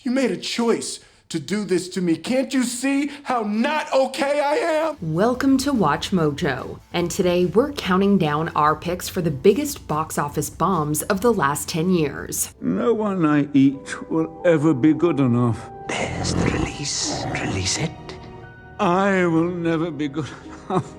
You made a choice to do this to me. Can't you see how not okay I am? Welcome to Watch Mojo, and today we're counting down our picks for the biggest box office bombs of the last 10 years. No one I eat will ever be good enough. There's the release. Release it. I will never be good enough.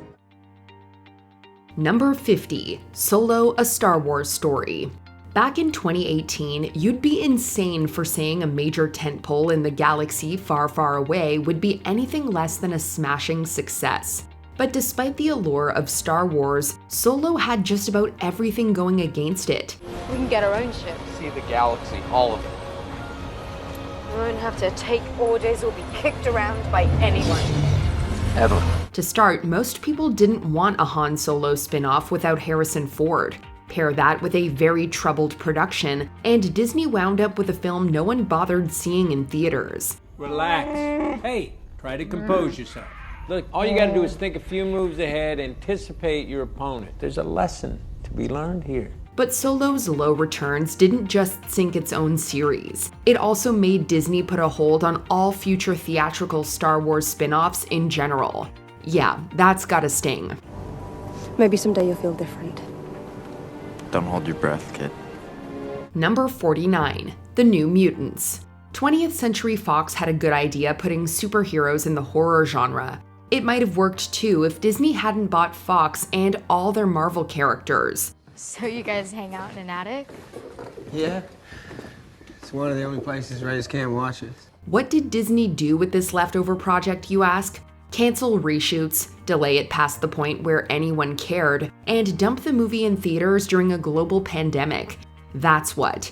Number 50, Solo: A Star Wars Story. Back in 2018, you'd be insane for saying a major tentpole in the galaxy far, far away would be anything less than a smashing success. But despite the allure of Star Wars, Solo had just about everything going against it. We can get our own ship. See the galaxy, all of it. We won't have to take orders or be kicked around by anyone. Ever. To start, most people didn't want a Han Solo spin-off without Harrison Ford. Pair that with a very troubled production, and Disney wound up with a film no one bothered seeing in theaters. Relax. Hey, try to compose yourself. Look, all you gotta do is think a few moves ahead, anticipate your opponent. There's a lesson to be learned here. But Solo's low returns didn't just sink its own series. It also made Disney put a hold on all future theatrical Star Wars spin-offs in general. Yeah, that's gotta sting. Maybe someday you'll feel different. Don't hold your breath, kid. Number 49, The New Mutants. 20th Century Fox had a good idea putting superheroes in the horror genre. It might have worked too if Disney hadn't bought Fox and all their Marvel characters. So you guys hang out in an attic? Yeah. It's one of the only places Rays can't watch us. What did Disney do with this leftover project, you ask? Cancel reshoots, delay it past the point where anyone cared, and dump the movie in theaters during a global pandemic. That's what.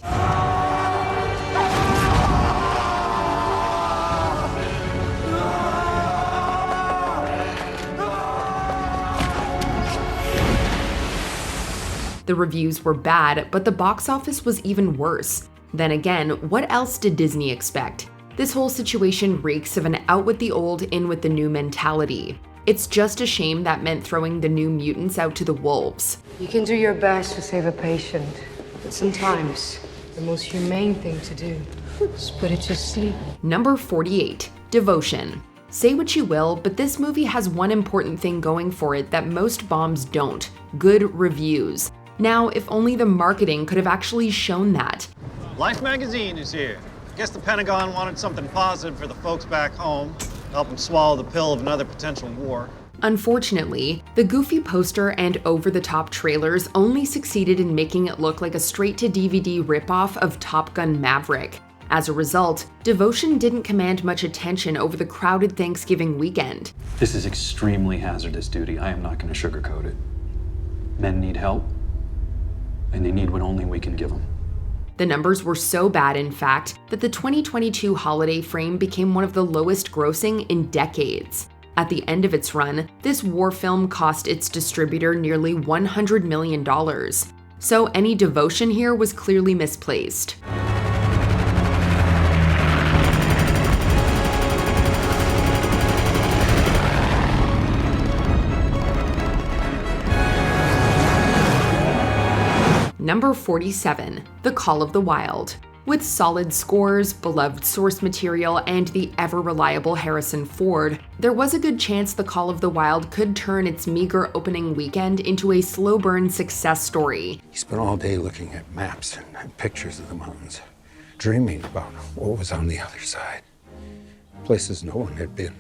The reviews were bad, but the box office was even worse. Then again, what else did Disney expect? This whole situation reeks of an out with the old, in with the new mentality. It's just a shame that meant throwing the New Mutants out to the wolves. You can do your best to save a patient, but sometimes the most humane thing to do is put it to sleep. Number 48, Devotion. Say what you will, but this movie has one important thing going for it that most bombs don't: good reviews. Now, if only the marketing could have actually shown that. Life magazine is here. Guess the Pentagon wanted something positive for the folks back home, help them swallow the pill of another potential war. Unfortunately, the goofy poster and over-the-top trailers only succeeded in making it look like a straight-to-DVD ripoff of Top Gun Maverick. As a result, Devotion didn't command much attention over the crowded Thanksgiving weekend. This is extremely hazardous duty. I am not going to sugarcoat it. Men need help, and they need what only we can give them. The numbers were so bad, in fact, that the 2022 holiday frame became one of the lowest grossing in decades. At the end of its run, this war film cost its distributor nearly $100 million. So any devotion here was clearly misplaced. Number 47, The Call of the Wild. With solid scores, beloved source material, and the ever-reliable Harrison Ford, there was a good chance The Call of the Wild could turn its meager opening weekend into a slow-burn success story. He spent all day looking at maps and pictures of the mountains, dreaming about what was on the other side. Places no one had been.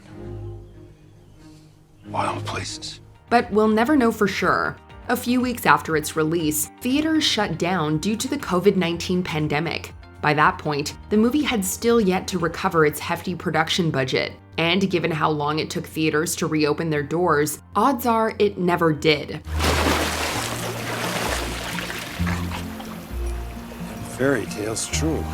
Wild places. But we'll never know for sure. A few weeks after its release, theaters shut down due to the COVID-19 pandemic. By that point, the movie had still yet to recover its hefty production budget, and given how long it took theaters to reopen their doors, odds are it never did. Fairy tale's true.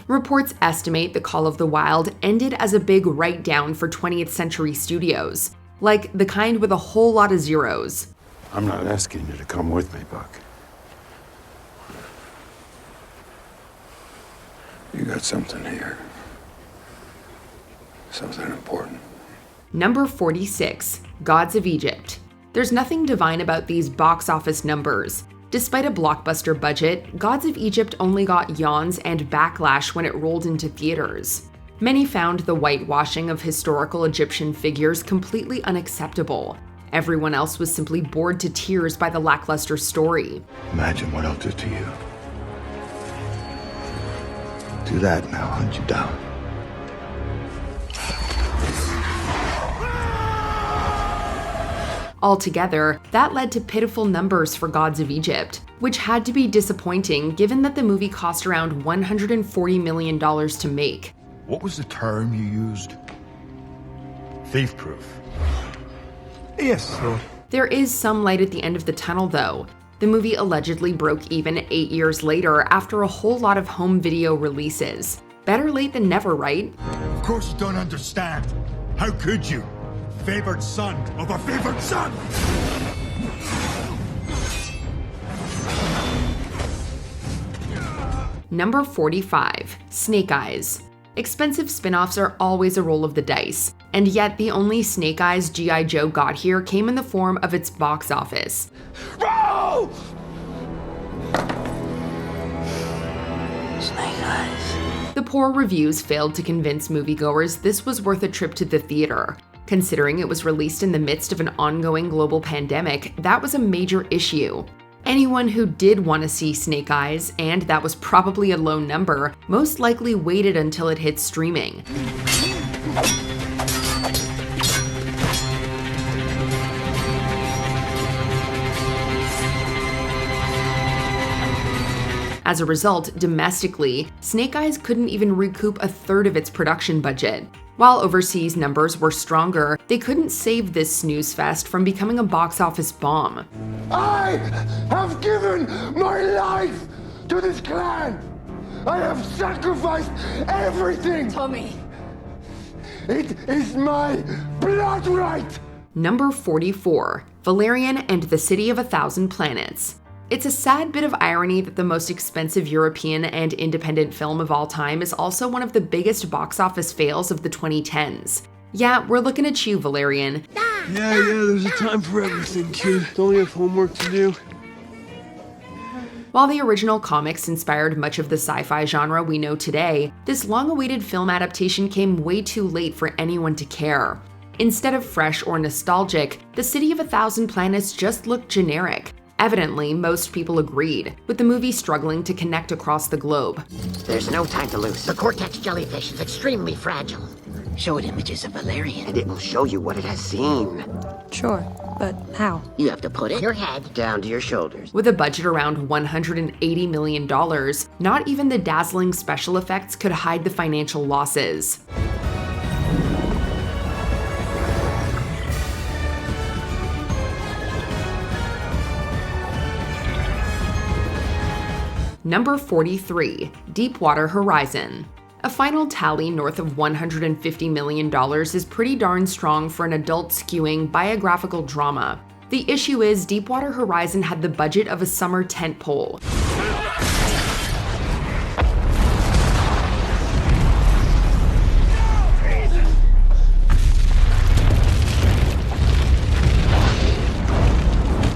Reports estimate The Call of the Wild ended as a big write-down for 20th Century Studios, like the kind with a whole lot of zeros. I'm not asking you to come with me, Buck. You got something here. Something important. Number 46, Gods of Egypt. There's nothing divine about these box office numbers. Despite a blockbuster budget, Gods of Egypt only got yawns and backlash when it rolled into theaters. Many found the whitewashing of historical Egyptian figures completely unacceptable. Everyone else was simply bored to tears by the lackluster story. Imagine what I'll do to you. Do that and I'll hunt you down. Altogether, that led to pitiful numbers for Gods of Egypt, which had to be disappointing given that the movie cost around $140 million to make. What was the term you used? Thief-proof. Yes, Lord. There is some light at the end of the tunnel, though. The movie allegedly broke even 8 years later after a whole lot of home video releases. Better late than never, right? Of course you don't understand. How could you? Favored son of a favored son! Number 45, Snake Eyes. Expensive spin-offs are always a roll of the dice, and yet the only Snake Eyes G.I. Joe got here came in the form of its box office. Roll! Snake Eyes. The poor reviews failed to convince moviegoers this was worth a trip to the theater. Considering it was released in the midst of an ongoing global pandemic, that was a major issue. Anyone who did want to see Snake Eyes, and that was probably a low number, most likely waited until it hit streaming. As a result, domestically, Snake Eyes couldn't even recoup a third of its production budget. While overseas numbers were stronger, they couldn't save this snooze fest from becoming a box office bomb. I have given my life to this clan! I have sacrificed everything! Tommy! It is my blood right! Number 44, Valyrian and the City of a Thousand Planets. It's a sad bit of irony that the most expensive European and independent film of all time is also one of the biggest box office fails of the 2010s. Yeah, we're looking at you, Valyrian. Yeah, there's a time for everything, kid. Don't you have homework to do? While the original comics inspired much of the sci-fi genre we know today, this long-awaited film adaptation came way too late for anyone to care. Instead of fresh or nostalgic, the City of a Thousand Planets just looked generic. Evidently, most people agreed, with the movie struggling to connect across the globe. There's no time to lose. The Cortex jellyfish is extremely fragile. Show it images of Valyrian, and it will show you what it has seen. Sure, but how? You have to put your head down to your shoulders. With a budget around $180 million, not even the dazzling special effects could hide the financial losses. Number 43, Deepwater Horizon. A final tally north of $150 million is pretty darn strong for an adult-skewing biographical drama. The issue is Deepwater Horizon had the budget of a summer tentpole.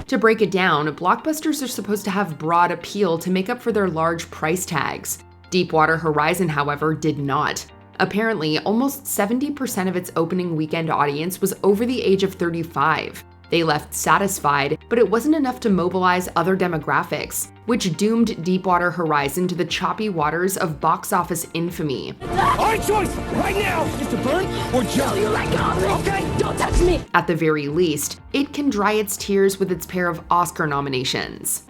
To break it down, blockbusters are supposed to have broad appeal to make up for their large price tags. Deepwater Horizon, however, did not. Apparently, almost 70% of its opening weekend audience was over the age of 35. They left satisfied, but it wasn't enough to mobilize other demographics, which doomed Deepwater Horizon to the choppy waters of box office infamy. Our choice right now is to burn or jump. You let go of me. Okay, don't touch me. At the very least, it can dry its tears with its pair of Oscar nominations.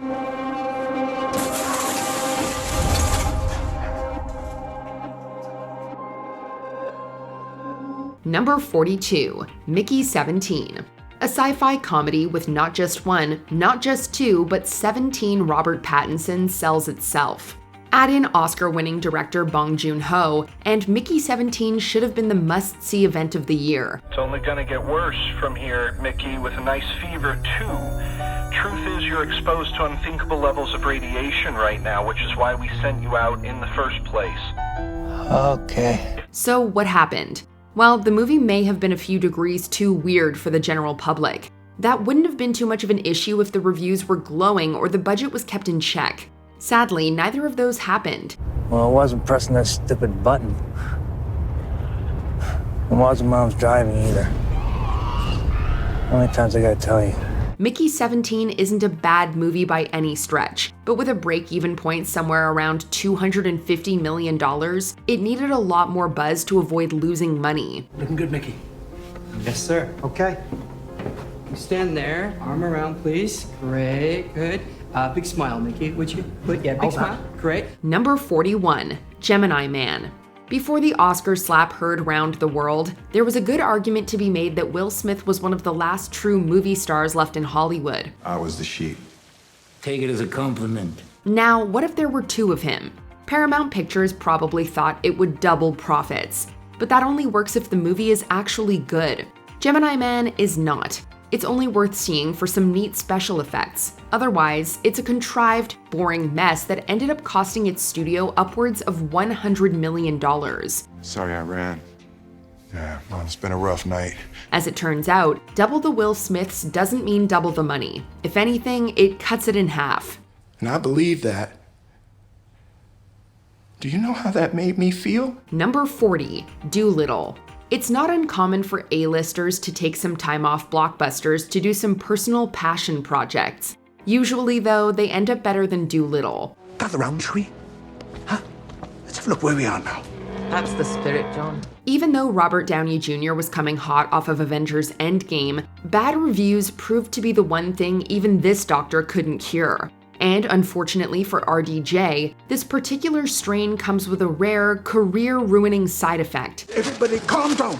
Number 42, Mickey 17. A sci-fi comedy with not just one, not just two, but 17 Robert Pattinsons sells itself. Add in Oscar-winning director Bong Joon-ho, and Mickey 17 should have been the must-see event of the year. It's only gonna get worse from here, Mickey, with a nice fever, too. Truth is, you're exposed to unthinkable levels of radiation right now, which is why we sent you out in the first place. Okay. So what happened? Well, the movie may have been a few degrees too weird for the general public. That wouldn't have been too much of an issue if the reviews were glowing or the budget was kept in check. Sadly, neither of those happened. Well, I wasn't pressing that stupid button. It wasn't Mom's driving either. How many times I gotta tell you? Mickey 17 isn't a bad movie by any stretch, but with a break-even point somewhere around $250 million, it needed a lot more buzz to avoid losing money. Looking good, Mickey. Yes, sir. Okay. You stand there, arm around, please. Great, good. Big smile, Mickey, would you? Big smile. Great. Number 41, Gemini Man. Before the Oscar slap heard round the world, there was a good argument to be made that Will Smith was one of the last true movie stars left in Hollywood. I was the sheep. Take it as a compliment. Now, what if there were two of him? Paramount Pictures probably thought it would double profits, but that only works if the movie is actually good. Gemini Man is not. It's only worth seeing for some neat special effects. Otherwise, it's a contrived, boring mess that ended up costing its studio upwards of $100 million. Sorry I ran. Yeah, well, it's been a rough night. As it turns out, double the Will Smiths doesn't mean double the money. If anything, it cuts it in half. And I believe that. Do you know how that made me feel? Number 40, Dolittle. It's not uncommon for A-listers to take some time off blockbusters to do some personal passion projects. Usually, though, they end up better than Dolittle. Gather round, shall we? Huh? Let's have a look where we are now. That's the spirit, John. Even though Robert Downey Jr. was coming hot off of Avengers Endgame, bad reviews proved to be the one thing even this doctor couldn't cure. And unfortunately for RDJ, this particular strain comes with a rare, career-ruining side effect. Everybody calm down.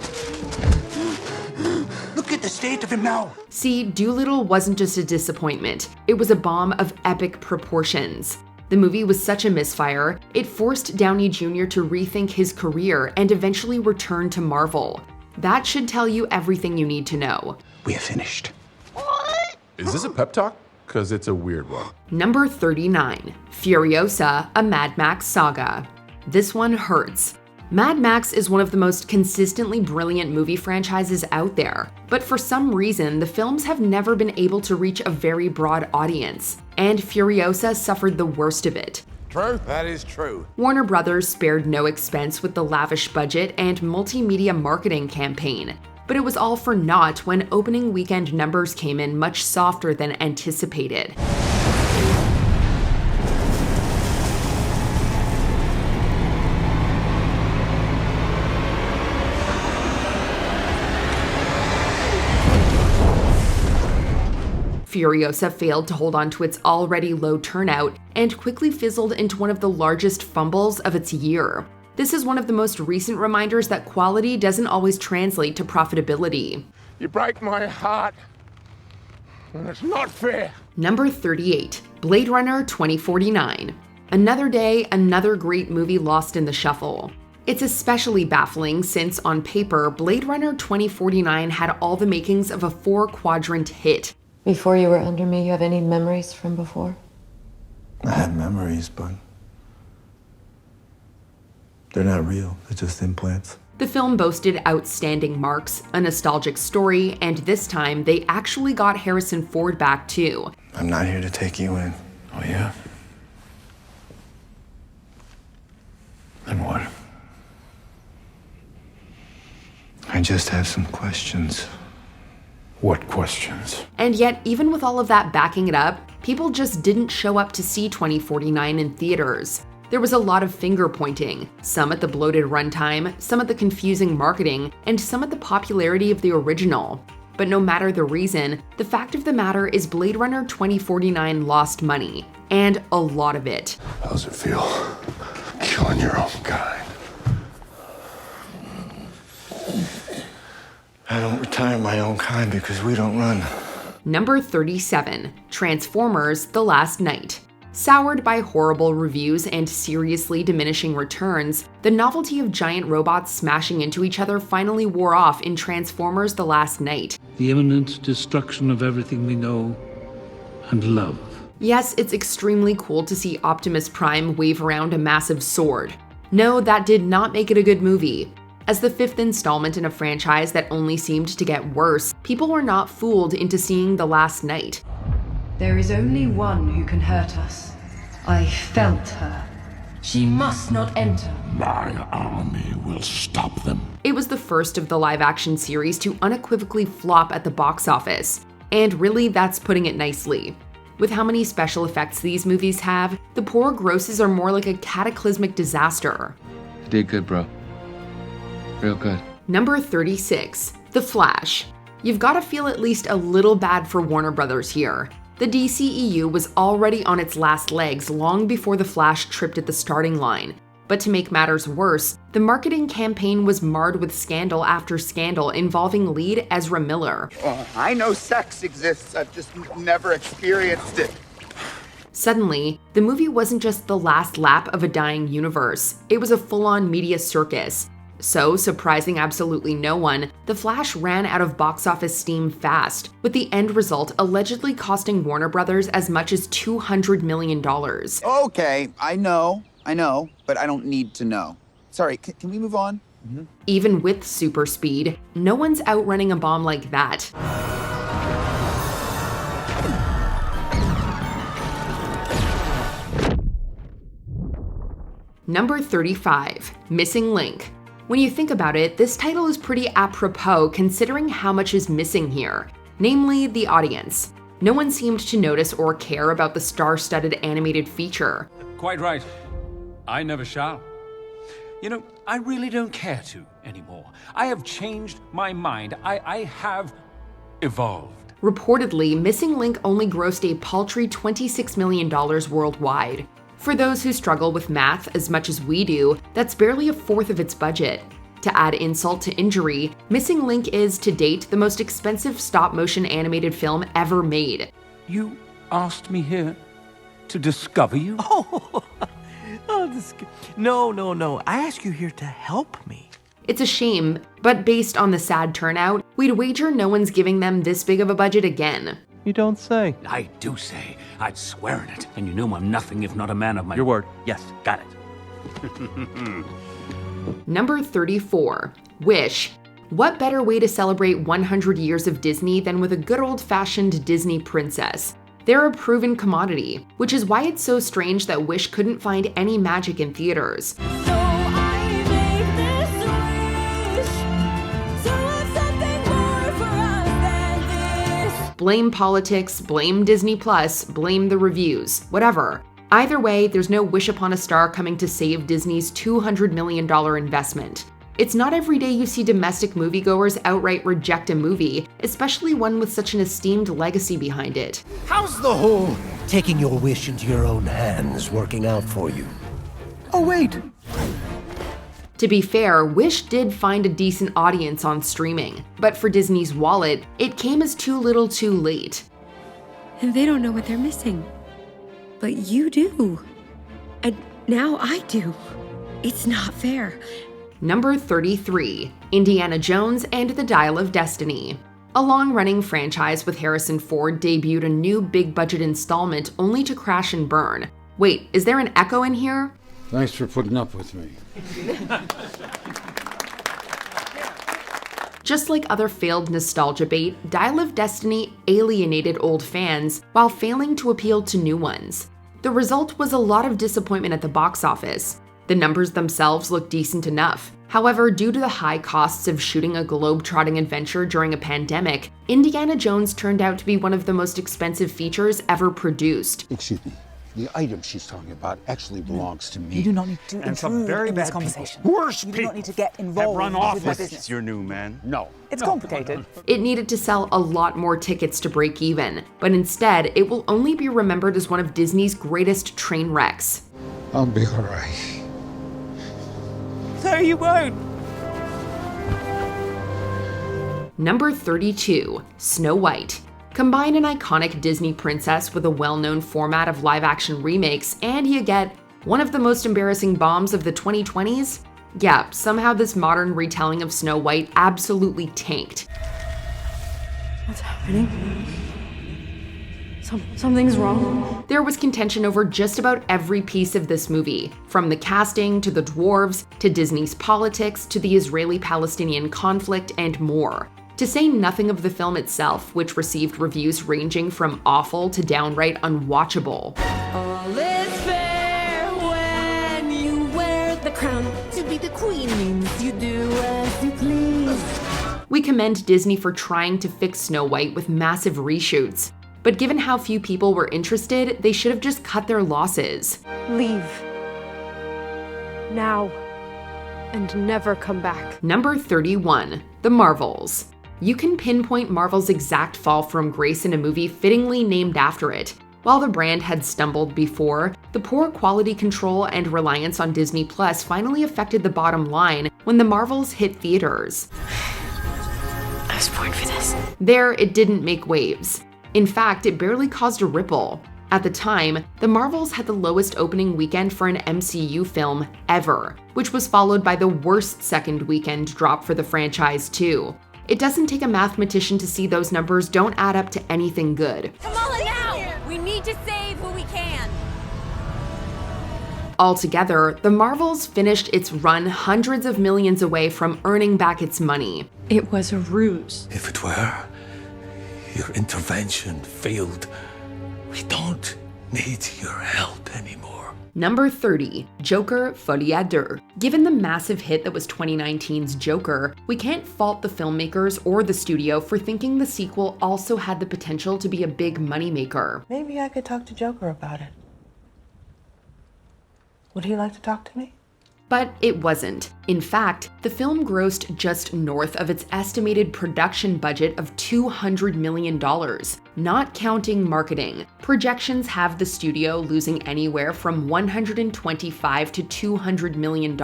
Look at the state of him now. See, Dolittle wasn't just a disappointment. It was a bomb of epic proportions. The movie was such a misfire, it forced Downey Jr. to rethink his career and eventually return to Marvel. That should tell you everything you need to know. We are finished. Is this a pep talk? Because it's a weird one. Number 39, Furiosa, a Mad Max saga. This one hurts. Mad Max is one of the most consistently brilliant movie franchises out there, but for some reason, the films have never been able to reach a very broad audience, and Furiosa suffered the worst of it. True? That is true. Warner Brothers spared no expense with the lavish budget and multimedia marketing campaign, but it was all for naught when opening weekend numbers came in much softer than anticipated. Furiosa failed to hold on to its already low turnout and quickly fizzled into one of the largest fumbles of its year. This is one of the most recent reminders that quality doesn't always translate to profitability. You break my heart, and it's not fair. Number 38, Blade Runner 2049. Another day, another great movie lost in the shuffle. It's especially baffling since, on paper, Blade Runner 2049 had all the makings of a 4-quadrant hit. Before you were under me, you have any memories from before? I have memories, but they're not real. They're just implants. The film boasted outstanding marks, a nostalgic story, and this time they actually got Harrison Ford back too. I'm not here to take you in. Oh, yeah? Then what? I just have some questions. What questions? And yet, even with all of that backing it up, people just didn't show up to see 2049 in theaters. There was a lot of finger pointing, some at the bloated runtime, some at the confusing marketing, and some at the popularity of the original. But no matter the reason, the fact of the matter is Blade Runner 2049 lost money, and a lot of it. How's it feel, killing your own kind? I don't retire my own kind because we don't run. Number 37, Transformers: The Last Knight. Soured by horrible reviews and seriously diminishing returns, the novelty of giant robots smashing into each other finally wore off in Transformers: The Last Knight. The imminent destruction of everything we know and love. Yes, it's extremely cool to see Optimus Prime wave around a massive sword. No, that did not make it a good movie. As the fifth installment in a franchise that only seemed to get worse, people were not fooled into seeing The Last Knight. There is only one who can hurt us. I felt her. She must not enter. My army will stop them. It was the first of the live-action series to unequivocally flop at the box office. And really, that's putting it nicely. With how many special effects these movies have, the poor grosses are more like a cataclysmic disaster. You did good, bro. Real good. Number 36, The Flash. You've got to feel at least a little bad for Warner Brothers here. The DCEU was already on its last legs long before The Flash tripped at the starting line. But to make matters worse, the marketing campaign was marred with scandal after scandal involving lead Ezra Miller. Oh, I know sex exists, I've just never experienced it. Suddenly, the movie wasn't just the last lap of a dying universe, it was a full-on media circus. So, surprising absolutely no one, The Flash ran out of box office steam fast, with the end result allegedly costing Warner Brothers as much as $200 million. Okay, I know, but I don't need to know. Sorry, can we move on? Mm-hmm. Even with super speed, no one's outrunning a bomb like that. Number 35, Missing Link. When you think about it, this title is pretty apropos considering how much is missing here, namely the audience. No one seemed to notice or care about the star-studded animated feature. Quite right. I never shall. You know, I really don't care to anymore. I have changed my mind. I have evolved. Reportedly, Missing Link only grossed a paltry $26 million worldwide. For those who struggle with math as much as we do, that's barely a fourth of its budget. To add insult to injury, Missing Link is, to date, the most expensive stop-motion animated film ever made. You asked me here to discover you? No. I asked you here to help me. It's a shame, but based on the sad turnout, we'd wager no one's giving them this big of a budget again. You don't say. I do say. I'd swear on it. And you know I'm nothing if not a man of my... Your word. Yes, got it. Number 34, Wish. What better way to celebrate 100 years of Disney than with a good old-fashioned Disney princess? They're a proven commodity, which is why it's so strange that Wish couldn't find any magic in theaters. Blame politics, blame Disney Plus, blame the reviews, whatever. Either way, there's no Wish Upon a Star coming to save Disney's $200 million investment. It's not every day you see domestic moviegoers outright reject a movie, especially one with such an esteemed legacy behind it. How's the whole taking your wish into your own hands working out for you? Oh, wait. To be fair, Wish did find a decent audience on streaming, but for Disney's wallet, it came as too little too late. And they don't know what they're missing. But you do. And now I do. It's not fair. Number 33, Indiana Jones and the Dial of Destiny. A long-running franchise with Harrison Ford debuted a new big-budget installment only to crash and burn. Wait, is there an echo in here? Thanks for putting up with me. Just like other failed nostalgia bait, Dial of Destiny alienated old fans while failing to appeal to new ones. The result was a lot of disappointment at the box office. The numbers themselves looked decent enough. However, due to the high costs of shooting a globe-trotting adventure during a pandemic, Indiana Jones turned out to be one of the most expensive features ever produced. Excuse me. The item she's talking about actually belongs to me. You do not need to intrude in this conversation. You do not need to get involved with my business. This is your new man? No. It's complicated. It needed to sell a lot more tickets to break even, but instead, it will only be remembered as one of Disney's greatest train wrecks. I'll be all right. No, you won't. Number 32, Snow White. Combine an iconic Disney princess with a well-known format of live-action remakes, and you get one of the most embarrassing bombs of the 2020s? Yeah, somehow this modern retelling of Snow White absolutely tanked. What's happening? Something's wrong. There was contention over just about every piece of this movie, from the casting to the dwarves, to Disney's politics, to the Israeli-Palestinian conflict, and more. To say nothing of the film itself, which received reviews ranging from awful to downright unwatchable. All is fair when you wear the crown. To be the queen means you do as you please. We commend Disney for trying to fix Snow White with massive reshoots. But given how few people were interested, they should have just cut their losses. Leave. Now. And never come back. Number 31, The Marvels. You can pinpoint Marvel's exact fall from grace in a movie fittingly named after it. While the brand had stumbled before, the poor quality control and reliance on Disney Plus finally affected the bottom line when The Marvels hit theaters. I was born for this. There, it didn't make waves. In fact, it barely caused a ripple. At the time, The Marvels had the lowest opening weekend for an MCU film ever, which was followed by the worst second weekend drop for the franchise too. It doesn't take a mathematician to see those numbers don't add up to anything good. Come on now! We need to save who we can. Altogether, The Marvels finished its run hundreds of millions away from earning back its money. It was a ruse. If it were, your intervention failed. We don't need your help anymore. Number 30, Joker Folie à Deux. Given the massive hit that was 2019's Joker, we can't fault the filmmakers or the studio for thinking the sequel also had the potential to be a big moneymaker. Maybe I could talk to Joker about it. Would he like to talk to me? But it wasn't. In fact, the film grossed just north of its estimated production budget of $200 million, not counting marketing. Projections have the studio losing anywhere from $125 to $200 million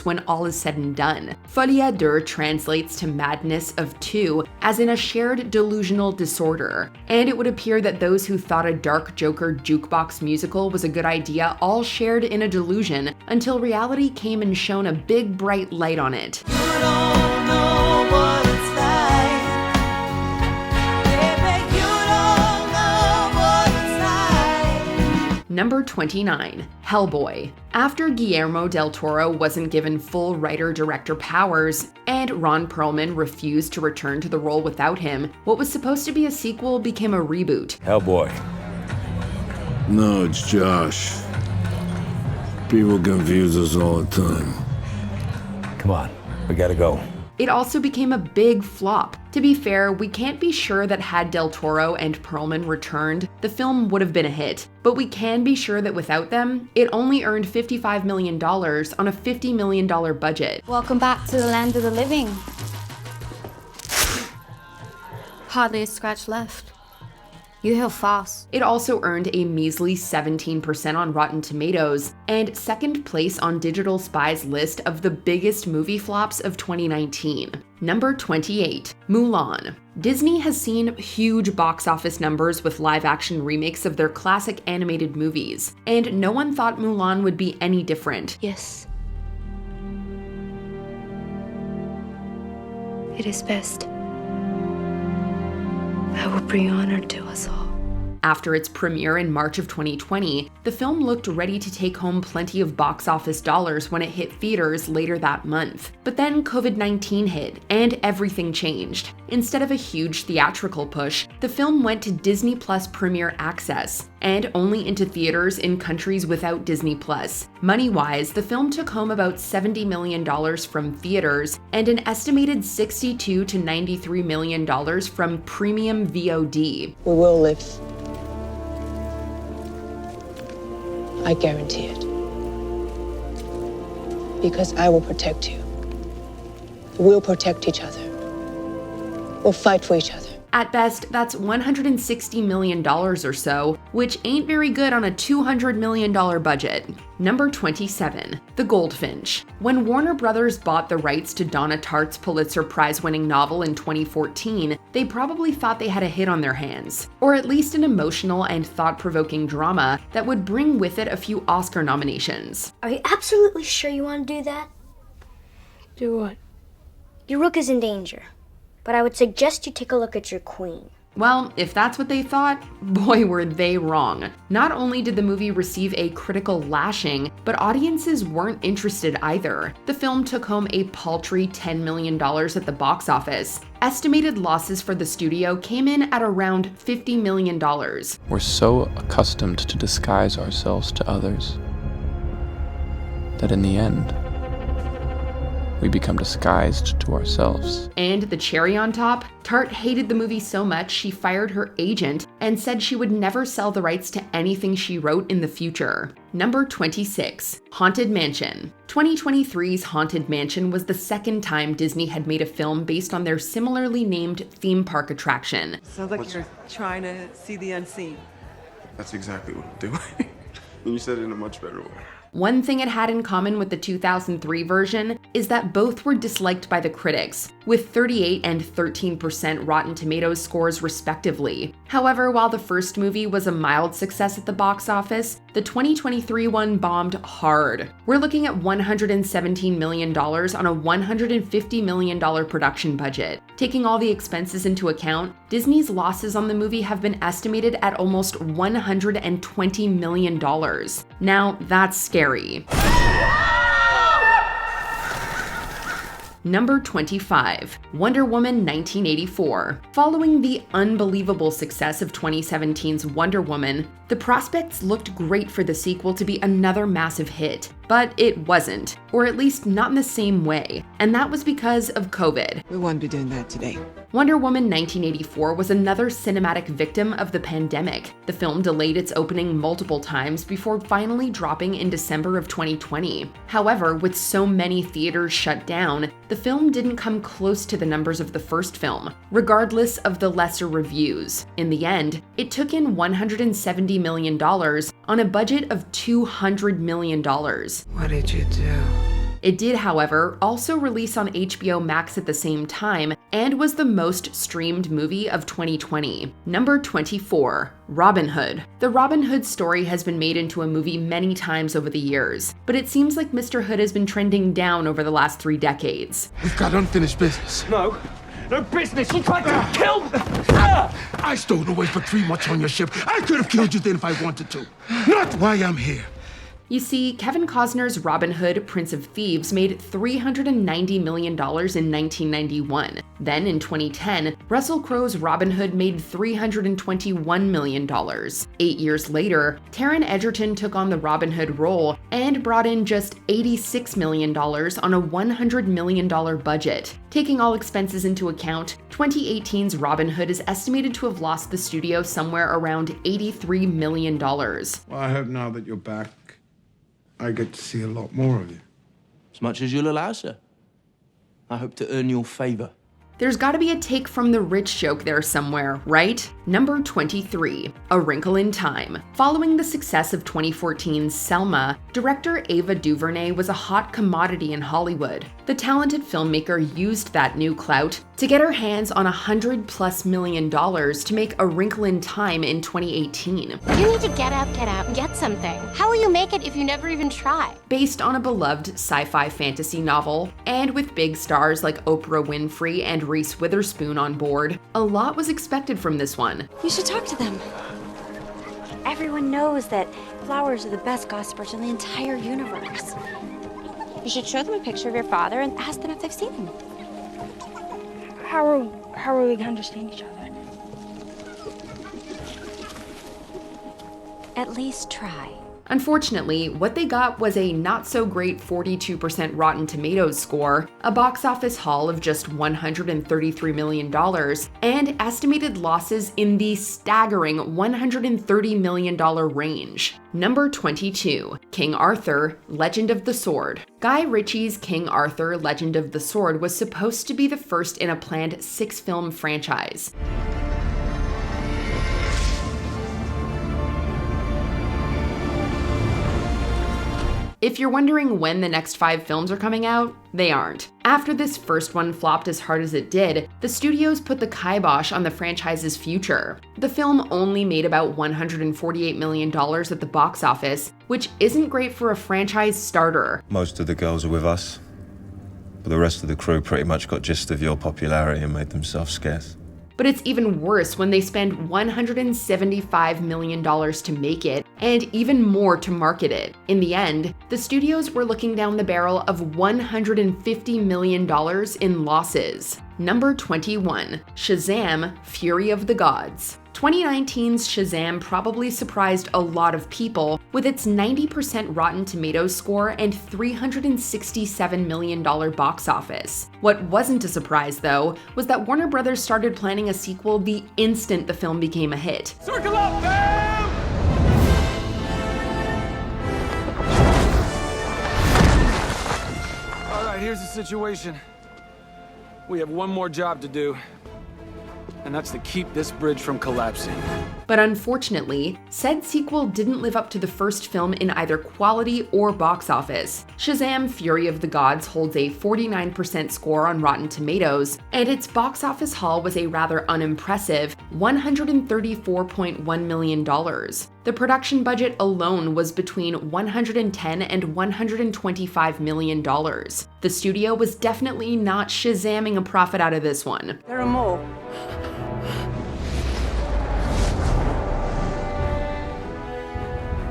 when all is said and done. Folie à Deux translates to madness of two, as in a shared delusional disorder. And it would appear that those who thought a dark Joker jukebox musical was a good idea all shared in a delusion until reality came and shone a big bright light on it. You don't know what it's like. Baby, you don't know what it's like. Number 29, Hellboy. After Guillermo del Toro wasn't given full writer-director powers, and Ron Perlman refused to return to the role without him, what was supposed to be a sequel became a reboot. Hellboy. No, it's Josh. People confuse us all the time. Come on, we gotta go. It also became a big flop. To be fair, we can't be sure that had Del Toro and Perlman returned, the film would have been a hit. But we can be sure that without them, it only earned $55 million on a $50 million budget. Welcome back to the land of the living. Hardly a scratch left. You heal fast. It also earned a measly 17% on Rotten Tomatoes, and second place on Digital Spy's list of the biggest movie flops of 2019. Number 28, Mulan. Disney has seen huge box office numbers with live-action remakes of their classic animated movies, and no one thought Mulan would be any different. Yes. It is best. I will bring honor to us all. After its premiere in March of 2020, the film looked ready to take home plenty of box office dollars when it hit theaters later that month. But then COVID-19 hit, and everything changed. Instead of a huge theatrical push, the film went to Disney Plus Premier Access, and only into theaters in countries without Disney Plus. Money-wise, the film took home about $70 million from theaters, and an estimated $62 to $93 million from premium VOD. We will live. I guarantee it. Because I will protect you. We'll protect each other. We'll fight for each other. At best, that's $160 million or so, which ain't very good on a $200 million budget. Number 27, The Goldfinch. When Warner Brothers bought the rights to Donna Tartt's Pulitzer Prize-winning novel in 2014, they probably thought they had a hit on their hands, or at least an emotional and thought-provoking drama that would bring with it a few Oscar nominations. Are you absolutely sure you want to do that? Do what? Your rook is in danger, but I would suggest you take a look at your queen. Well, if that's what they thought, boy were they wrong. Not only did the movie receive a critical lashing, but audiences weren't interested either. The film took home a paltry $10 million at the box office. Estimated losses for the studio came in at around $50 million. We're so accustomed to disguise ourselves to others that in the end, we become disguised to ourselves. And the cherry on top, Tart hated the movie so much she fired her agent and said she would never sell the rights to anything she wrote in the future. Number 26, Haunted Mansion. 2023's Haunted Mansion was the second time Disney had made a film based on their similarly named theme park attraction. Sounds like you're trying to see the unseen. That's exactly what I'm doing. You said it in a much better way. One thing it had in common with the 2003 version is that both were disliked by the critics, with 38 and 13% Rotten Tomatoes scores respectively. However, while the first movie was a mild success at the box office, the 2023 one bombed hard. We're looking at $117 million on a $150 million production budget. Taking all the expenses into account, Disney's losses on the movie have been estimated at almost $120 million. Now, that's scary. Number 25, Wonder Woman 1984. Following the unbelievable success of 2017's Wonder Woman, the prospects looked great for the sequel to be another massive hit. But it wasn't, or at least not in the same way, and that was because of COVID. We won't be doing that today. Wonder Woman 1984 was another cinematic victim of the pandemic. The film delayed its opening multiple times before finally dropping in December of 2020. However, with so many theaters shut down, the film didn't come close to the numbers of the first film, regardless of the lesser reviews. In the end, it took in $170 million on a budget of $200 million. What did you do? It did, however, also release on HBO Max at the same time and was the most streamed movie of 2020. Number 24, Robin Hood. The Robin Hood story has been made into a movie many times over the years, but it seems like Mr. Hood has been trending down over the last 3 decades. We've got unfinished business. No business. You tried to kill me. I stowed away for 3 months on your ship. I could have killed you then if I wanted to. Not why I'm here. You see, Kevin Costner's Robin Hood, Prince of Thieves made $390 million in 1991. Then in 2010, Russell Crowe's Robin Hood made $321 million. 8 years later, Taron Egerton took on the Robin Hood role and brought in just $86 million on a $100 million budget. Taking all expenses into account, 2018's Robin Hood is estimated to have lost the studio somewhere around $83 million. Well, I hope now that you're back, I get to see a lot more of you. As much as you'll allow, sir. I hope to earn your favor. There's gotta be a take from the rich joke there somewhere, right? Number 23, A Wrinkle in Time. Following the success of 2014's Selma, director Ava DuVernay was a hot commodity in Hollywood. The talented filmmaker used that new clout to get her hands on $100+ million to make A Wrinkle in Time in 2018. You need to get up, and get something. How will you make it if you never even try? Based on a beloved sci-fi fantasy novel, and with big stars like Oprah Winfrey and Reese Witherspoon on board, a lot was expected from this one. You should talk to them. Everyone knows that flowers are the best gossipers in the entire universe. You should show them a picture of your father and ask them if they've seen him. How are we gonna understand each other? At least try. Unfortunately, what they got was a not-so-great 42% Rotten Tomatoes score, a box office haul of just $133 million, and estimated losses in the staggering $130 million range. Number 22, King Arthur, Legend of the Sword. Guy Ritchie's King Arthur, Legend of the Sword was supposed to be the first in a planned 6-film franchise. If you're wondering when the next 5 films are coming out, they aren't. After this first one flopped as hard as it did, the studios put the kibosh on the franchise's future. The film only made about $148 million at the box office, which isn't great for a franchise starter. Most of the girls are with us, but the rest of the crew pretty much got gist of your popularity and made themselves scarce. But it's even worse when they spend $175 million to make it, and even more to market it. In the end, the studios were looking down the barrel of $150 million in losses. Number 21, Shazam! Fury of the Gods. 2019's Shazam probably surprised a lot of people with its 90% Rotten Tomatoes score and $367 million box office. What wasn't a surprise, though, was that Warner Brothers started planning a sequel the instant the film became a hit. Circle up, fam! All right, here's the situation. We have one more job to do, and that's to keep this bridge from collapsing. But unfortunately, said sequel didn't live up to the first film in either quality or box office. Shazam! Fury of the Gods holds a 49% score on Rotten Tomatoes, and its box office haul was a rather unimpressive $134.1 million. The production budget alone was between $110 and $125 million. The studio was definitely not Shazamming a profit out of this one. There are more.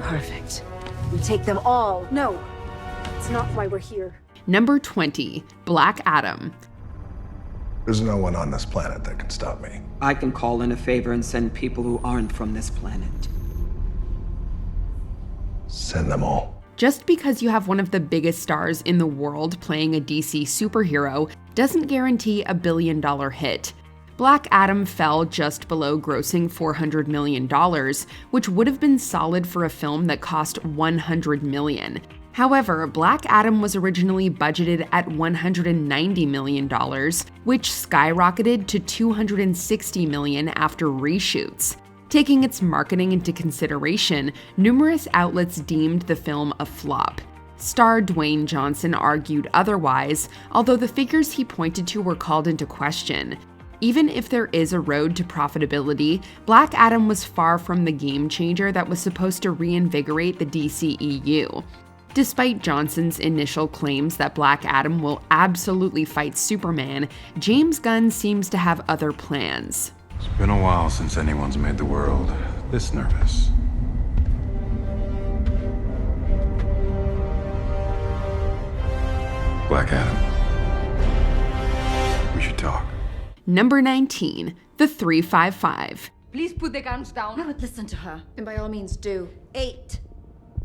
Perfect. We take them all. No, it's not why we're here. Number 20, Black Adam. There's no one on this planet that can stop me. I can call in a favor and send people who aren't from this planet. Send them all. Just because you have one of the biggest stars in the world playing a DC superhero doesn't guarantee a billion-dollar hit. Black Adam fell just below grossing $400 million, which would have been solid for a film that cost $100 million. However, Black Adam was originally budgeted at $190 million, which skyrocketed to $260 million after reshoots. Taking its marketing into consideration, numerous outlets deemed the film a flop. Star Dwayne Johnson argued otherwise, although the figures he pointed to were called into question. Even if there is a road to profitability, Black Adam was far from the game changer that was supposed to reinvigorate the DCEU. Despite Johnson's initial claims that Black Adam will absolutely fight Superman, James Gunn seems to have other plans. It's been a while since anyone's made the world this nervous. Black Adam. We should talk. Number 19, The 355. Please put the guns down. I would listen to her. And by all means do. 8,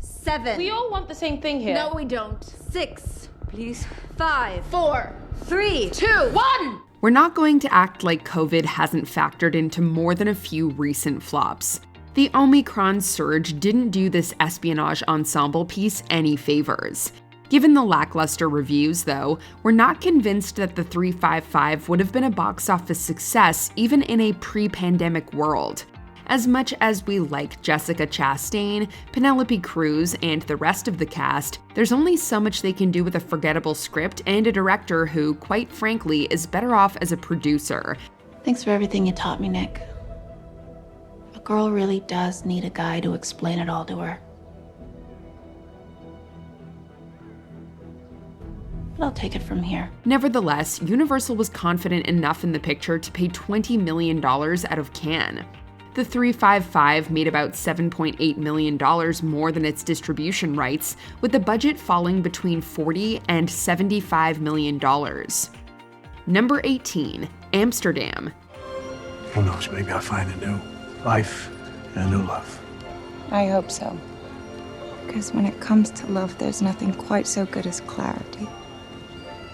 7. We all want the same thing here. No, we don't. 6. Please. 5. 4. 3. 2. 1. We're not going to act like COVID hasn't factored into more than a few recent flops. The Omicron surge didn't do this espionage ensemble piece any favors. Given the lackluster reviews, though, we're not convinced that The 355 would have been a box office success even in a pre-pandemic world. As much as we like Jessica Chastain, Penelope Cruz, and the rest of the cast, there's only so much they can do with a forgettable script and a director who, quite frankly, is better off as a producer. Thanks for everything you taught me, Nick. A girl really does need a guy to explain it all to her. But I'll take it from here. Nevertheless, Universal was confident enough in the picture to pay $20 million out of Cannes. The 355 made about $7.8 million more than its distribution rights, with the budget falling between $40 and $75 million. Number 18, Amsterdam. Who knows, maybe I'll find a new life and a new love. I hope so. Because when it comes to love, there's nothing quite so good as clarity.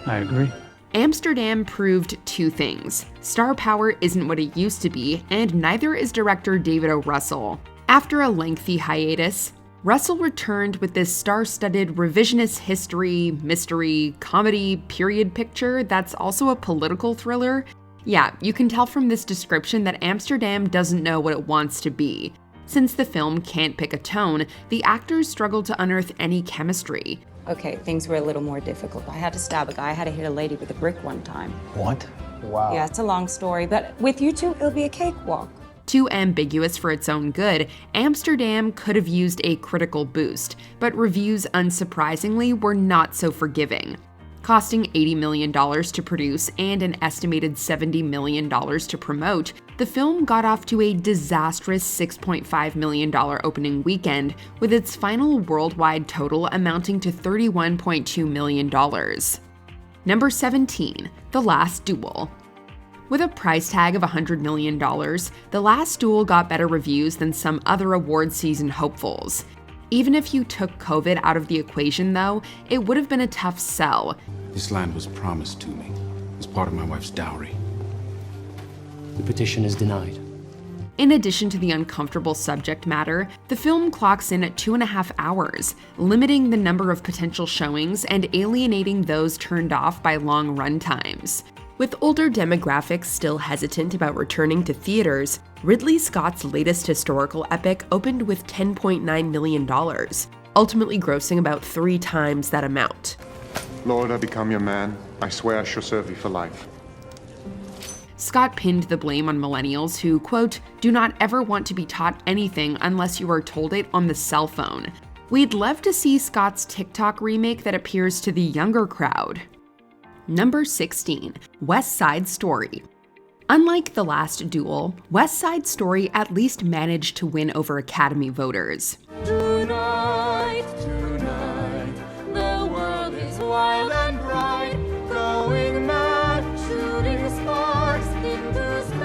I agree. Amsterdam proved two things. Star power isn't what it used to be, and neither is director David O. Russell. After a lengthy hiatus, Russell returned with this star-studded revisionist history, mystery, comedy, period picture that's also a political thriller. Yeah, you can tell from this description that Amsterdam doesn't know what it wants to be. Since the film can't pick a tone, the actors struggle to unearth any chemistry. Okay, things were a little more difficult. I had to stab a guy. I had to hit a lady with a brick one time. What? Wow. Yeah, it's a long story, but with you two, it'll be a cakewalk. Too ambiguous for its own good, Amsterdam could have used a critical boost, but reviews, unsurprisingly, were not so forgiving. Costing $80 million to produce and an estimated $70 million to promote, the film got off to a disastrous $6.5 million opening weekend, with its final worldwide total amounting to $31.2 million. Number 17, The Last Duel. With a price tag of $100 million, The Last Duel got better reviews than some other award season hopefuls. Even if you took COVID out of the equation, though, it would have been a tough sell. This land was promised to me as part of my wife's dowry. The petition is denied. In addition to the uncomfortable subject matter, the film clocks in at 2.5 hours, limiting the number of potential showings and alienating those turned off by long run times. With older demographics still hesitant about returning to theaters, Ridley Scott's latest historical epic opened with $10.9 million, ultimately grossing about 3 times that amount. Lord, I become your man. I swear I shall serve you for life. Scott pinned the blame on millennials who, quote, do not ever want to be taught anything unless you are told it on the cell phone. We'd love to see Scott's TikTok remake that appeals to the younger crowd. Number 16, Westside Story. Unlike The Last Duel, Westside Story at least managed to win over Academy voters. Tonight, the world is wild and bright, going mad, shooting sparks into space.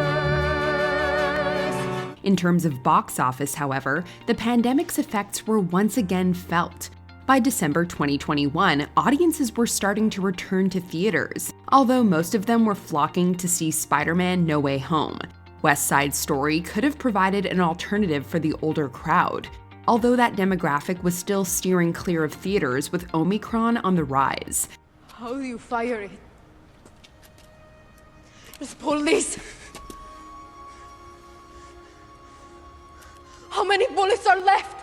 In terms of box office, however, the pandemic's effects were once again felt. By December 2021, audiences were starting to return to theaters, although most of them were flocking to see Spider-Man: No Way Home. West Side Story could have provided an alternative for the older crowd, although that demographic was still steering clear of theaters with Omicron on the rise. How do you fire it? There's police! How many bullets are left?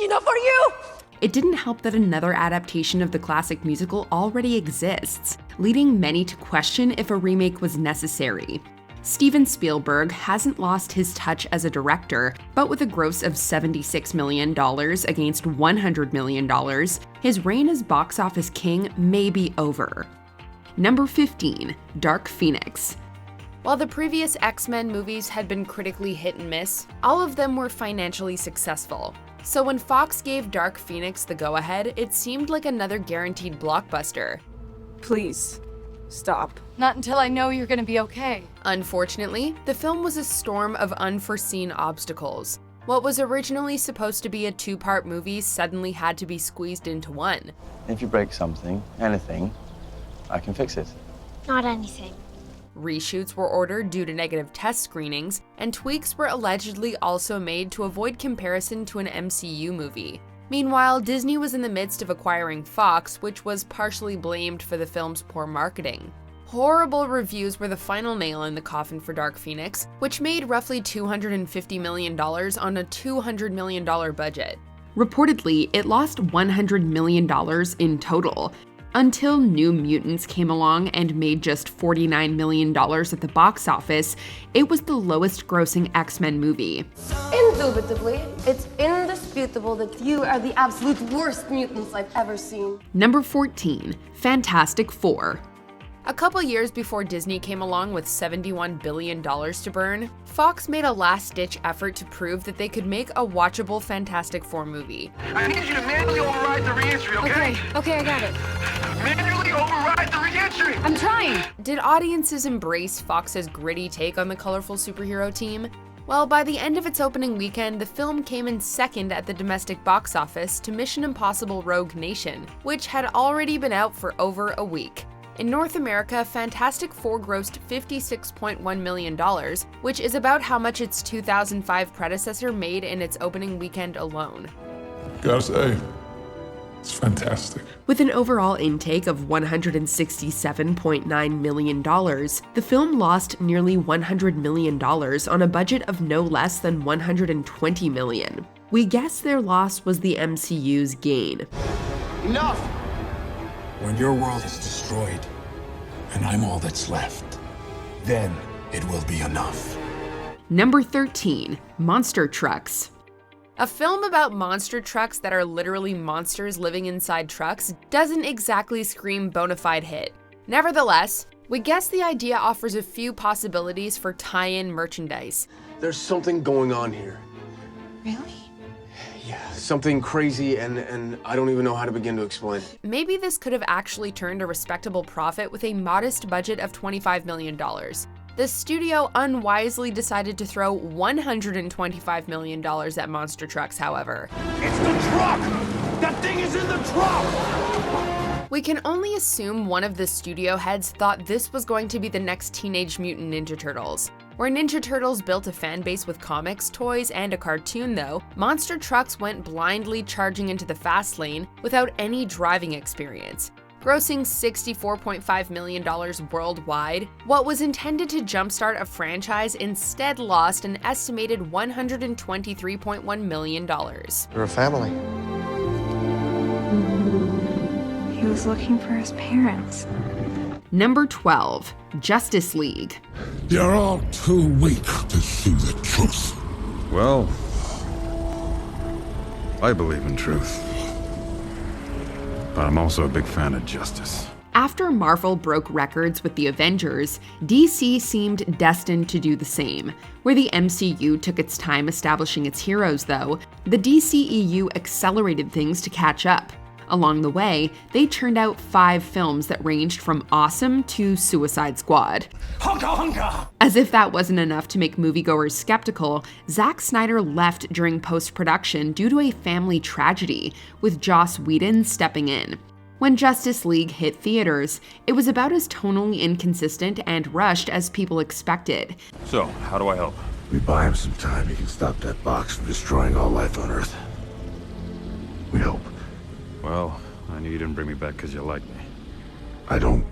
Enough for you! It didn't help that another adaptation of the classic musical already exists, leading many to question if a remake was necessary. Steven Spielberg hasn't lost his touch as a director, but with a gross of $76 million against $100 million, his reign as box office king may be over. Number 15, Dark Phoenix. While the previous X-Men movies had been critically hit and miss, all of them were financially successful. So when Fox gave Dark Phoenix the go-ahead, it seemed like another guaranteed blockbuster. Please, stop. Not until I know you're gonna be okay. Unfortunately, the film was a storm of unforeseen obstacles. What was originally supposed to be a 2-part movie suddenly had to be squeezed into one. If you break something, anything, I can fix it. Not anything. Reshoots were ordered due to negative test screenings, and tweaks were allegedly also made to avoid comparison to an MCU movie. Meanwhile, Disney was in the midst of acquiring Fox, which was partially blamed for the film's poor marketing. Horrible reviews were the final nail in the coffin for Dark Phoenix, which made roughly $250 million on a $200 million budget. Reportedly, it lost $100 million in total, until New Mutants came along and made just $49 million at the box office. It was the lowest grossing X-Men movie. Indubitably, it's indisputable that you are the absolute worst mutants I've ever seen. Number 14, Fantastic Four. A couple years before Disney came along with $71 billion to burn, Fox made a last-ditch effort to prove that they could make a watchable Fantastic Four movie. I need you to manually override the re-entry, okay? Okay, I got it. Manually override the re-entry! I'm trying! Did audiences embrace Fox's gritty take on the colorful superhero team? Well, by the end of its opening weekend, the film came in second at the domestic box office to Mission Impossible: Rogue Nation, which had already been out for over a week. In North America, Fantastic Four grossed $56.1 million, which is about how much its 2005 predecessor made in its opening weekend alone. Gotta say, it's fantastic. With an overall intake of $167.9 million, the film lost nearly $100 million on a budget of no less than $120 million. We guess their loss was the MCU's gain. Enough! When your world is destroyed, and I'm all that's left, then it will be enough. Number 13, Monster Trucks. A film about monster trucks that are literally monsters living inside trucks doesn't exactly scream bona fide hit. Nevertheless, we guess the idea offers a few possibilities for tie-in merchandise. There's something going on here. Really? Yeah, something crazy, and I don't even know how to begin to explain. Maybe this could have actually turned a respectable profit with a modest budget of $25 million. The studio unwisely decided to throw $125 million at monster trucks, however. It's the truck! That thing is in the truck! We can only assume one of the studio heads thought this was going to be the next Teenage Mutant Ninja Turtles. Where Ninja Turtles built a fan base with comics, toys, and a cartoon though, monster trucks went blindly charging into the fast lane without any driving experience. Grossing $64.5 million worldwide, what was intended to jumpstart a franchise instead lost an estimated $123.1 million. We're a family. He was looking for his parents. Number 12, Justice League. You're all too weak to see the truth. Well, I believe in truth. But I'm also a big fan of justice. After Marvel broke records with the Avengers, DC seemed destined to do the same. Where the MCU took its time establishing its heroes though, the DCEU accelerated things to catch up. Along the way, they churned out 5 films that ranged from awesome to Suicide Squad. Hunka hunka! As if that wasn't enough to make moviegoers skeptical, Zack Snyder left during post-production due to a family tragedy, with Joss Whedon stepping in. When Justice League hit theaters, it was about as tonally inconsistent and rushed as people expected. So, how do I help? We buy him some time. He can stop that box from destroying all life on Earth. We hope. Well, I knew you didn't bring me back because you like me. I don't.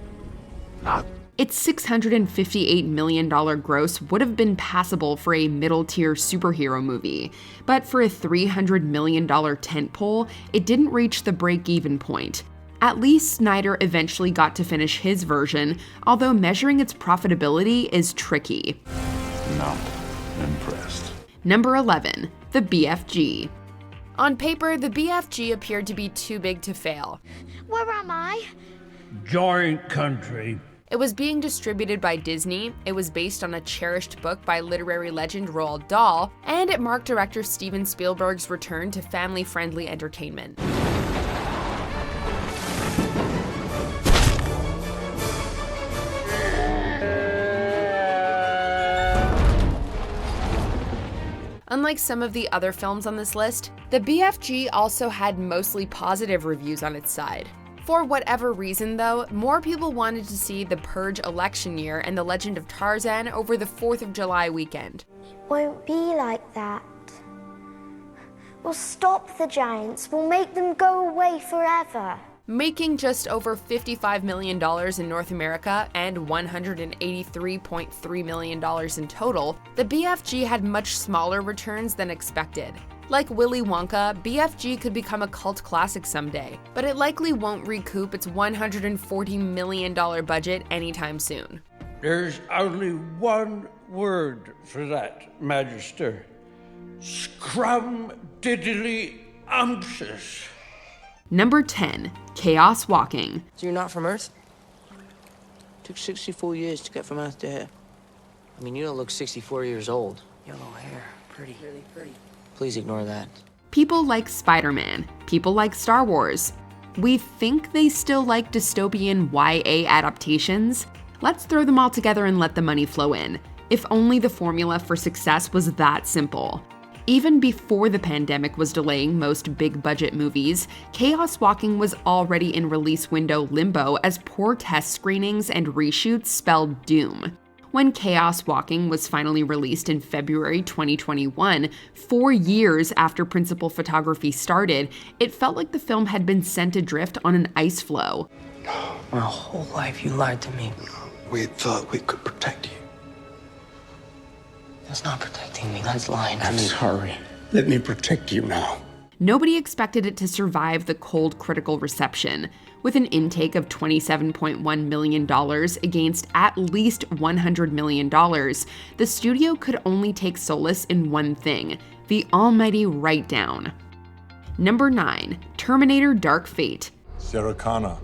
Not. Its $658 million gross would have been passable for a middle-tier superhero movie, but for a $300 million tentpole, it didn't reach the break-even point. At least Snyder eventually got to finish his version, although measuring its profitability is tricky. Not impressed. Number 11, the BFG. On paper, the BFG appeared to be too big to fail. Where am I? Giant country. It was being distributed by Disney, it was based on a cherished book by literary legend Roald Dahl, and it marked director Steven Spielberg's return to family-friendly entertainment. Unlike some of the other films on this list, the BFG also had mostly positive reviews on its side. For whatever reason though, more people wanted to see The Purge election year and The Legend of Tarzan over the 4th of July weekend. Won't be like that. We'll stop the giants, we'll make them go away forever. Making just over $55 million in North America and $183.3 million in total, the BFG had much smaller returns than expected. Like Willy Wonka, BFG could become a cult classic someday, but it likely won't recoup its $140 million budget anytime soon. There's only one word for that, Magister. Scrum-diddly-umptious. Number 10, Chaos Walking. So you're not from Earth? Took 64 years to get from Earth to here. I mean, you don't look 64 years old. Yellow hair, pretty. Really pretty. Please ignore that. People like Spider-Man, people like Star Wars. We think they still like dystopian YA adaptations. Let's throw them all together and let the money flow in. If only the formula for success was that simple. Even before the pandemic was delaying most big-budget movies, Chaos Walking was already in release window limbo as poor test screenings and reshoots spelled doom. When Chaos Walking was finally released in February 2021, 4 years after principal photography started, it felt like the film had been sent adrift on an ice floe. My whole life you lied to me. We thought we could protect you. That's not protecting me, that's lying to me. I'm sorry. Let me protect you now. Nobody expected it to survive the cold critical reception. With an intake of $27.1 million against at least $100 million, the studio could only take solace in one thing: the almighty write-down. Number 9. Terminator Dark Fate. Sarah Connor.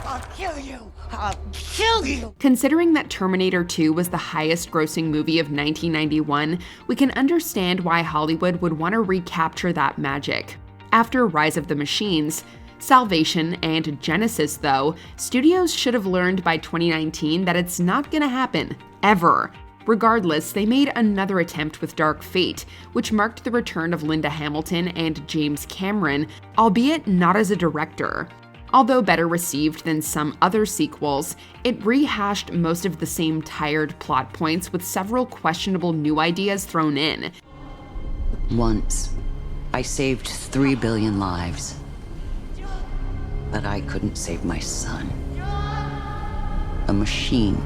I'll kill you! I'll kill you! Considering that Terminator 2 was the highest-grossing movie of 1991, we can understand why Hollywood would want to recapture that magic. After Rise of the Machines, Salvation, and Genesis, though, studios should have learned by 2019 that it's not gonna happen, ever. Regardless, they made another attempt with Dark Fate, which marked the return of Linda Hamilton and James Cameron, albeit not as a director. Although better received than some other sequels, it rehashed most of the same tired plot points with several questionable new ideas thrown in. Once, I saved 3 billion lives. But I couldn't save my son. A machine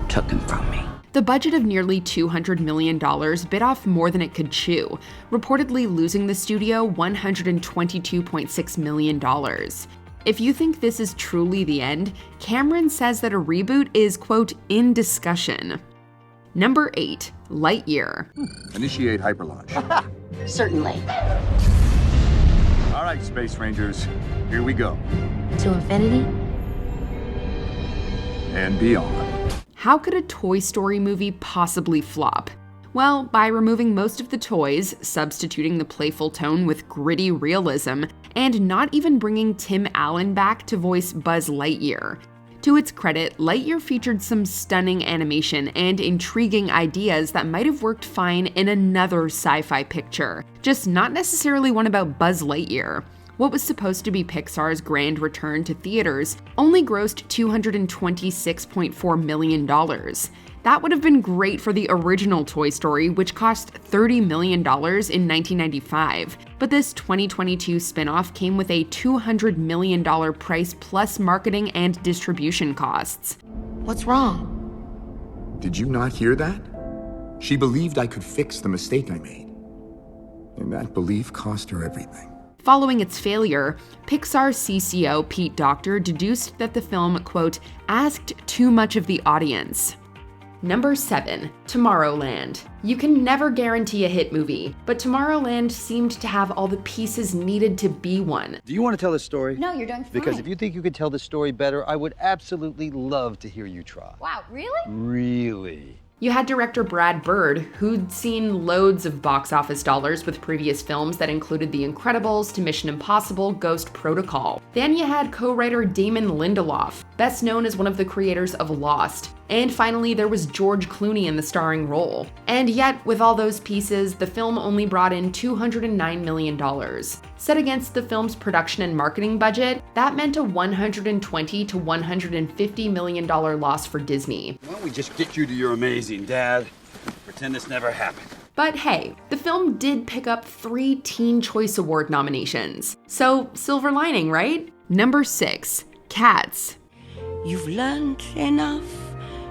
took him from me. The budget of nearly $200 million bit off more than it could chew, reportedly losing the studio $122.6 million. If you think this is truly the end, Cameron says that a reboot is, quote, in discussion. Number 8. Lightyear. Initiate hyperlaunch. Certainly. All right, Space Rangers, here we go. To infinity? And beyond. How could a Toy Story movie possibly flop? Well, by removing most of the toys, substituting the playful tone with gritty realism, and not even bringing Tim Allen back to voice Buzz Lightyear. To its credit, Lightyear featured some stunning animation and intriguing ideas that might have worked fine in another sci-fi picture, just not necessarily one about Buzz Lightyear. What was supposed to be Pixar's grand return to theaters only grossed $226.4 million. That would have been great for the original Toy Story, which cost $30 million in 1995. But this 2022 spin-off came with a $200 million price plus marketing and distribution costs. What's wrong? Did you not hear that? She believed I could fix the mistake I made. And that belief cost her everything. Following its failure, Pixar CCO Pete Docter deduced that the film, quote, asked too much of the audience. Number 7. Tomorrowland. You can never guarantee a hit movie, but Tomorrowland seemed to have all the pieces needed to be one. Do you want to tell the story? No, you're doing fine. Because if you think you could tell the story better, I would absolutely love to hear you try. Wow, really? Really? You had director Brad Bird, who'd seen loads of box office dollars with previous films that included The Incredibles to Mission Impossible, Ghost Protocol. Then you had co-writer Damon Lindelof, best known as one of the creators of Lost. And finally, there was George Clooney in the starring role. And yet, with all those pieces, the film only brought in $209 million. Set against the film's production and marketing budget, that meant a $120 to $150 million loss for Disney. Why don't we just get you to your amazing dad? Pretend this never happened. But hey, the film did pick up 3 Teen Choice Award nominations. So, silver lining, right? Number 6. Cats. You've learned enough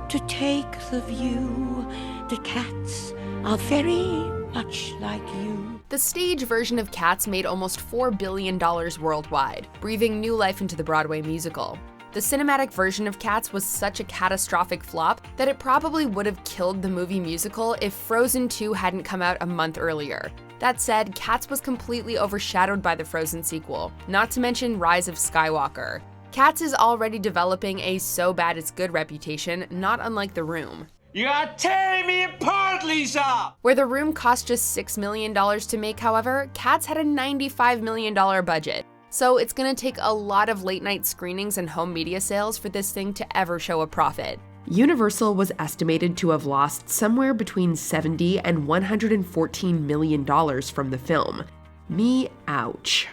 to take the view. The cats are very much like you. The stage version of Cats made almost $4 billion worldwide, breathing new life into the Broadway musical. The cinematic version of Cats was such a catastrophic flop that it probably would have killed the movie musical if Frozen 2 hadn't come out a month earlier. That said, Cats was completely overshadowed by the Frozen sequel, not to mention Rise of Skywalker. Cats is already developing a so bad it's good reputation, not unlike The Room. You are tearing me apart, Lisa! Where The Room cost just $6 million to make, however, Cats had a $95 million budget. So it's gonna take a lot of late night screenings and home media sales for this thing to ever show a profit. Universal was estimated to have lost somewhere between $70 and $114 million from the film. Me ouch.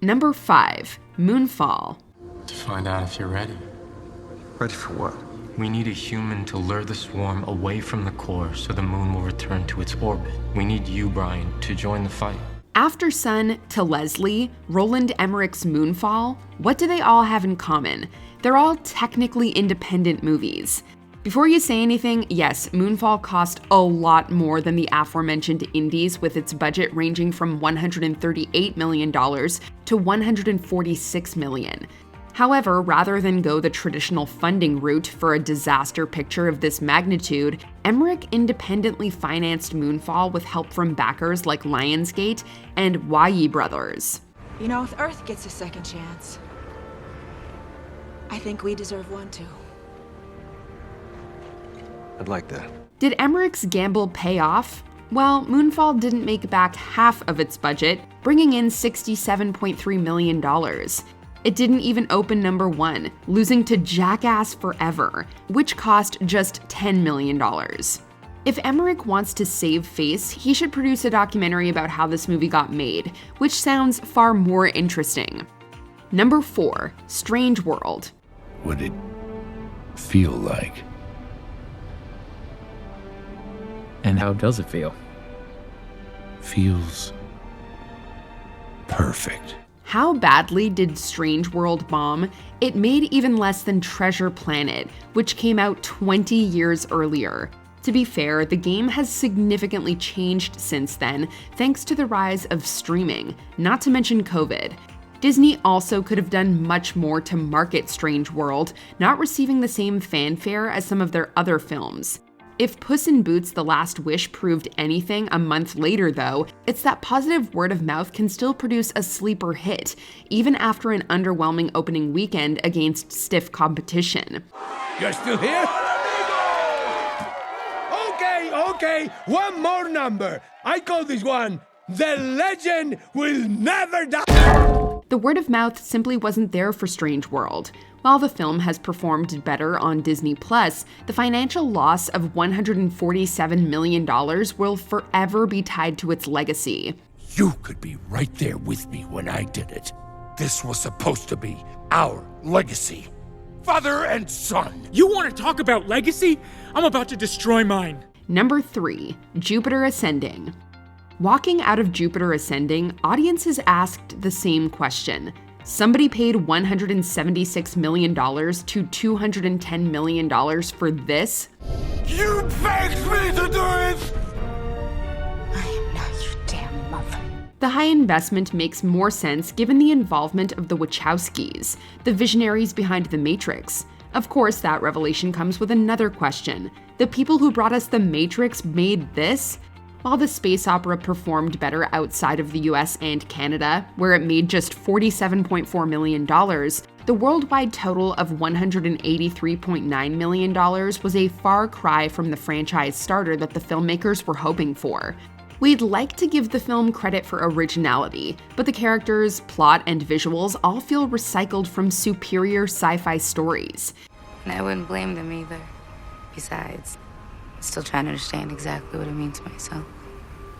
Number 5. Moonfall. To find out if you're ready. Ready for what? We need a human to lure the swarm away from the core so the moon will return to its orbit. We need you, Brian, to join the fight. After Sun to Leslie, Roland Emmerich's Moonfall, what do they all have in common? They're all technically independent movies. Before you say anything, yes, Moonfall cost a lot more than the aforementioned indies, with its budget ranging from $138 million to $146 million. However, rather than go the traditional funding route for a disaster picture of this magnitude, Emmerich independently financed Moonfall with help from backers like Lionsgate and Wye Brothers. You know, if Earth gets a second chance, I think we deserve one too. I'd like that. Did Emmerich's gamble pay off? Well, Moonfall didn't make back half of its budget, bringing in $67.3 million. It didn't even open number 1, losing to Jackass Forever, which cost just $10 million. If Emmerich wants to save face, he should produce a documentary about how this movie got made, which sounds far more interesting. Number 4, Strange World. What did it feel like? And how does it feel? Feels perfect. How badly did Strange World bomb? It made even less than Treasure Planet, which came out 20 years earlier. To be fair, the game has significantly changed since then, thanks to the rise of streaming, not to mention COVID. Disney also could have done much more to market Strange World, not receiving the same fanfare as some of their other films. If Puss in Boots: The Last Wish proved anything a month later, though, it's that positive word of mouth can still produce a sleeper hit, even after an underwhelming opening weekend against stiff competition. You're still here? Okay, one more number. I call this one, The Legend Will Never Die. The word of mouth simply wasn't there for Strange World. While the film has performed better on Disney+, the financial loss of $147 million will forever be tied to its legacy. You could be right there with me when I did it. This was supposed to be our legacy. Father and son. You want to talk about legacy? I'm about to destroy mine. Number 3, Jupiter Ascending. Walking out of Jupiter Ascending, audiences asked the same question. Somebody paid $176 million to $210 million for this? You begged me to do it! I am not your damn mother. The high investment makes more sense given the involvement of the Wachowskis, the visionaries behind The Matrix. Of course, that revelation comes with another question. The people who brought us The Matrix made this? While the space opera performed better outside of the US and Canada, where it made just $47.4 million, the worldwide total of $183.9 million was a far cry from the franchise starter that the filmmakers were hoping for. We'd like to give the film credit for originality, but the characters, plot, and visuals all feel recycled from superior sci-fi stories. And I wouldn't blame them either. Besides, I'm still trying to understand exactly what it means to myself.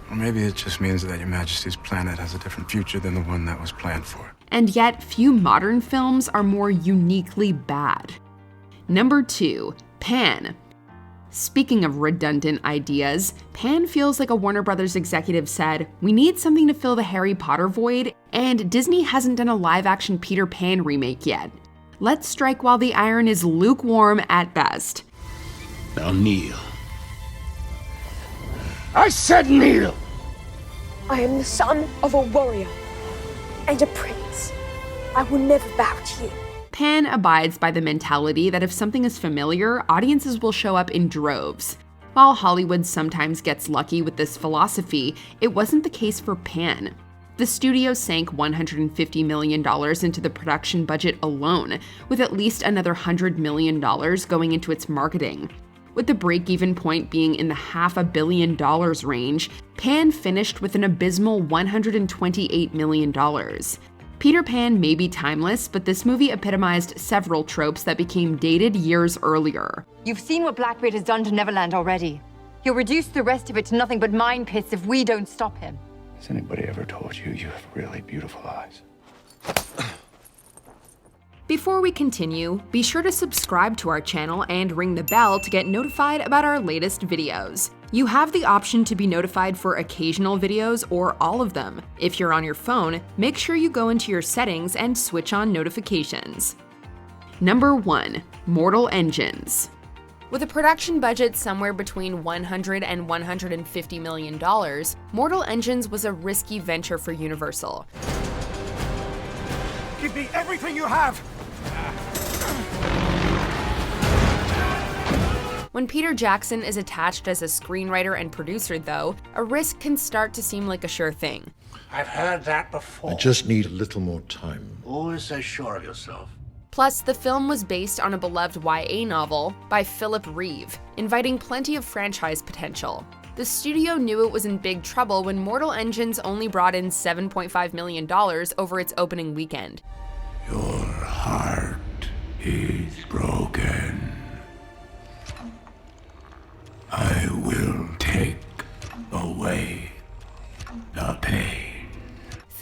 Or maybe it just means that Your Majesty's planet has a different future than the one that was planned for. And yet, few modern films are more uniquely bad. Number 2, Pan. Speaking of redundant ideas, Pan feels like a Warner Brothers executive said, "We need something to fill the Harry Potter void, and Disney hasn't done a live-action Peter Pan remake yet. Let's strike while the iron is lukewarm at best." Now kneel. I said kneel! I am the son of a warrior and a prince. I will never bow to you. Pan abides by the mentality that if something is familiar, audiences will show up in droves. While Hollywood sometimes gets lucky with this philosophy, it wasn't the case for Pan. The studio sank $150 million into the production budget alone, with at least another $100 million going into its marketing. With the break-even point being in the $500 million range, Pan finished with an abysmal $128 million. Peter Pan may be timeless, but this movie epitomized several tropes that became dated years earlier. You've seen what Blackbeard has done to Neverland already. He'll reduce the rest of it to nothing but mine pits if we don't stop him. Has anybody ever told you you have really beautiful eyes? Before we continue, be sure to subscribe to our channel and ring the bell to get notified about our latest videos. You have the option to be notified for occasional videos or all of them. If you're on your phone, make sure you go into your settings and switch on notifications. Number 1, Mortal Engines. With a production budget somewhere between $100 and $150 million, Mortal Engines was a risky venture for Universal. Give me everything you have! When Peter Jackson is attached as a screenwriter and producer, though, a risk can start to seem like a sure thing. I've heard that before. I just need a little more time. Always so sure of yourself. Plus, the film was based on a beloved YA novel by Philip Reeve, inviting plenty of franchise potential. The studio knew it was in big trouble when Mortal Engines only brought in $7.5 million over its opening weekend. Your heart is broken. I will take away the pain.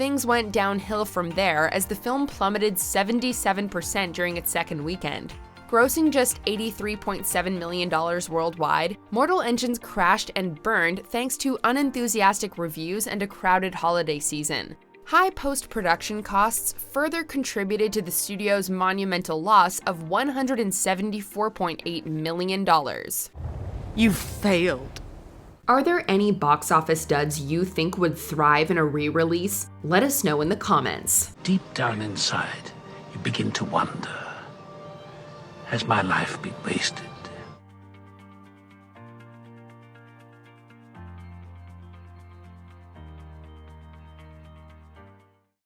Things went downhill from there as the film plummeted 77% during its second weekend. Grossing just $83.7 million worldwide, Mortal Engines crashed and burned thanks to unenthusiastic reviews and a crowded holiday season. High post-production costs further contributed to the studio's monumental loss of $174.8 million. You failed. Are there any box office duds you think would thrive in a re-release? Let us know in the comments. Deep down inside, you begin to wonder, has my life been wasted?